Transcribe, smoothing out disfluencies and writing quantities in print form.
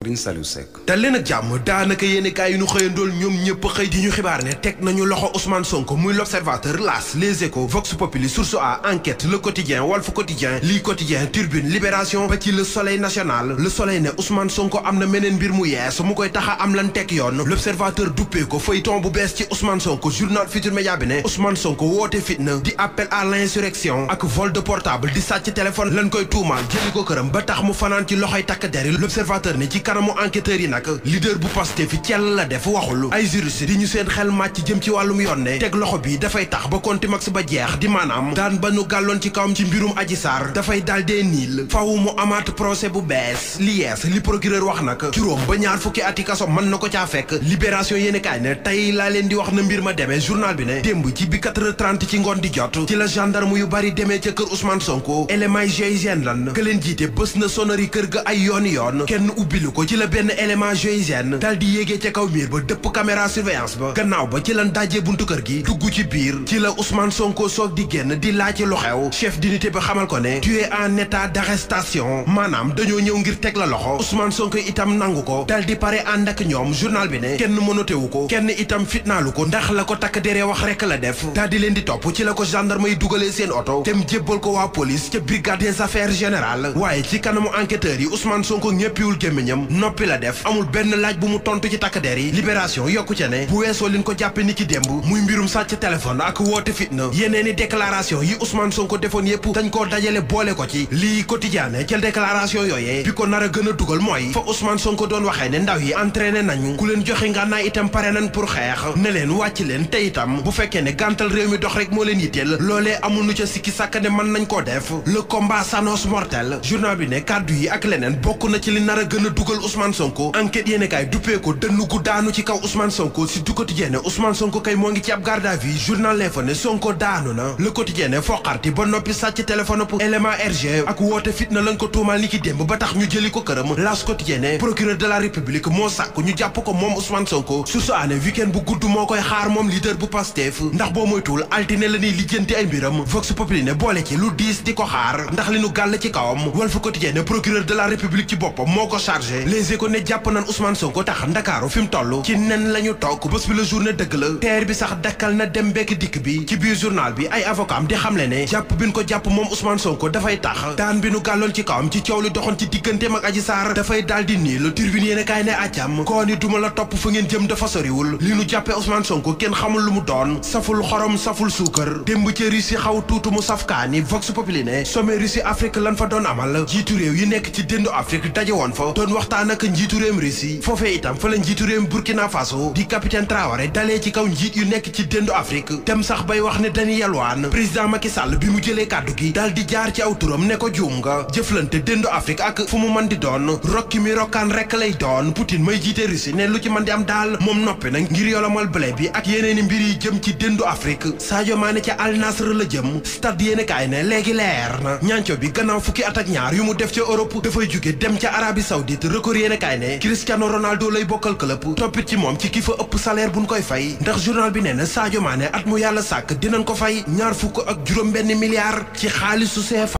Serigne Saliou Seck. dal leen ak jàmm daanaka yéenekaay yi ñu xëyandool ñoom ñëpp xëy di ñu xibaar ne teg nañu loxo Ousmane Sonko muy l'Observateur, L'As, Les Échos, Vox Populi, Source A, Enquête, Le Quotidien, Walf Quotidien, Lii Quotidien, Tribune, Libération ba ci Le Soleil national. Le Soleil ne Ousmane Sonko am na meneen mbir mu yees mu koy taxa am lan teg yoon. L'Observateur duppee ko feuilleton bu bees ci Ousmane Sonko. Journal Futurs Médias bi ne Ousmane Sonko woote fitna di appel à l'insurrection ak vol de portable di sàcc téléphone lan koy tuumaal jëli ko këram ba tax mu fanaan ci loxoy takk der yi. L'Observateur ne ci kanamu enquêteurs yi nag leader bu Pastef fi cell la def waxul. Ay juriste di ñu seen xel màcc jëm ci wàllum yoon ne teg loxo bi dafay tax ba contumace ba jeex di maanaam daan ba nu gàlloon ci kawam ci mbirum Adji Sarr dafay daal dee niil faw mu amaat procès bu bees. Li yees li procureur wax nag juróom ba ñaar fukki ati kaso mën na ko caa fekk. Libération yéenekaay ne tey laa leen di wax na mbir ma demee. Journal bi ne démb ci bi 4h30 ci ngoon di jot ci la gendarme yu bari demee ca kër Ousmane Sonko. élément GIGN lan ka leen jiite bës na sonnerie kër ga ay yoon kenn ubbilu ko ci la benn élément GIGN dal di yéegee ca kaw miir ba dëpp caméra surveillance ba gannaaw ba ci lan dajee buntu kër gi dugg ci biir ci la Ousmane Sonko soog di génn di laaj lu xew. chef d'unité ba xamal ko ne tu es en état d'arrestation maanaam dañoo ñëw ngir teg la loxo. Ousmane Sonko itam nangu ko dal di pare ànd ak ñoom. journal bi ne kenn mënatewu ko kenn itam fitnaalu ko ndax la ko takk deree wax rek la def daal di leen di topp ci la ko gendarme yi dugalee seen oto dem jébbal ko waa police ca brigade des affaires générales. waaye ci kanamu enquêteurs yi Ousmane Sonko ñeppiwul gémmiñam noppi la def amul benn laaj bu mu tontu ci takk der yi. Libération yokku ca ne bu weesoo liñ ko jàppe ni ki démb muy mbirum sàcc téléphone ak woote fitna yeneeni déclaration yi Ousmane Sonko defoon yépp dañ koo dajale boole ko ci. Lii Quotidien ca déclaration yooyee bi ko nar a gën a dugal mooy fa Ousmane Sonko doon waxee ne ndaw yi entraîné nañu ku leen joxe ngànnaay itam pare nañ pour xeex ne leen wàcc leen te itam bu fekkee ne gàntal réew mi dox rek moo leen yitteel loolee amul nu ca sikki sàkk ne mën nañ koo def. Le combat s'annonce mortel. Journal bi ne kàddu yi ak leneen bokk na ci li nar a gën a dugal Ousmane Sonko. Enquête yéenekaay duppee ko dënnu gu daanu ci kaw Ousmane Sonko. si du Quotidien ne Ousmane Sonko kay moo ngi ci ab garde à vue. journal L'Info ne Sonko daanu na. Le Quotidien ne foqarti ba noppi sàcc téléphone pour élément RG ak woote fitna lañ ko tuumaal ni ki démb ba tax ñu jëli ko këram. L'As Quotidien ne procureur de la République moo sàkk ñu jàpp ko moom Ousmane Sonko. Source A ne week-end bu gudd moo koy xaar moom leader bu Pastef ndax boo moytuwul altine la ñuy lijjanti ay mbiram. Vox Populi ne boole ci lu diis di ko xaar ndax li nu gàll ci kawam. Walf Quotidien ne procureur de la République ci boppam moo ko chargé. Les Échos ne jàpp nañ Ousmane Sonko tax Ndakaaru fi mu toll ci nen la ñu toog bés bi la journée dëgg la teer bi sax dakkal na dem bekk dikk bi. ci biir journal bi ay avocat am di xamle ne jàpp bi ñu ko jàpp moom Ousmane Sonko dafay tax daan bi nu gàlloon ci kawam ci coow li doxoon ci digganteem ak Adji Sarr dafay daal di nii le Tribune yéen kaay ne àccam koo ni duma la topp fa ngeen jëm dafa soriwul li nu jàppee Ousmane Sonko kenn xamul lu mu doon saful xorom saful suukar démb ca Russie xaw tuutu mu safkaani. Vox Populi ne sommet Russie Afrique lan fa doon amal jiitu réew yi nekk ci déndu Afrique daje woon fa doon waxtaan ak njiitu réewum Russie foofee itam fa la njiitu réewum Burkina Faso di capitaine Traoré dalee ci kaw njiit yu nekk ci déndu Afrique dem sax bay wax ne dañuy yalwaan. président Macky Sall bi mu jëlee kàddu gi daal di jaar ci aw turam ne ko juum nga jëflante déndu Afrique ak fu mu mën di doon rokki mi rokkaan rek lay doon. Poutine may jiite Russie ne lu ci mën di am daal moom noppi na ngir yolomal blé bi ak yeneeni mbir yi jëm ci déndu Afrique. Sadio Mané ca Al Nassr la jëm stade yéene kaay ne léegi leer na ñaanco bi gannaaw fukki at ak ñaar yu mu def ca Europe dafay jóge dem ca Arabie Saoudite. Record yéene kaay ne Cristiano Ronaldo lay bokkal club toppit ci moom ci ki fa ëpp salaire buñ koy fay ndax journal bi nee na Sadio Mané at mu yàlla sàkk dinañ ko fay 25 milliards ci xaalisu CFA.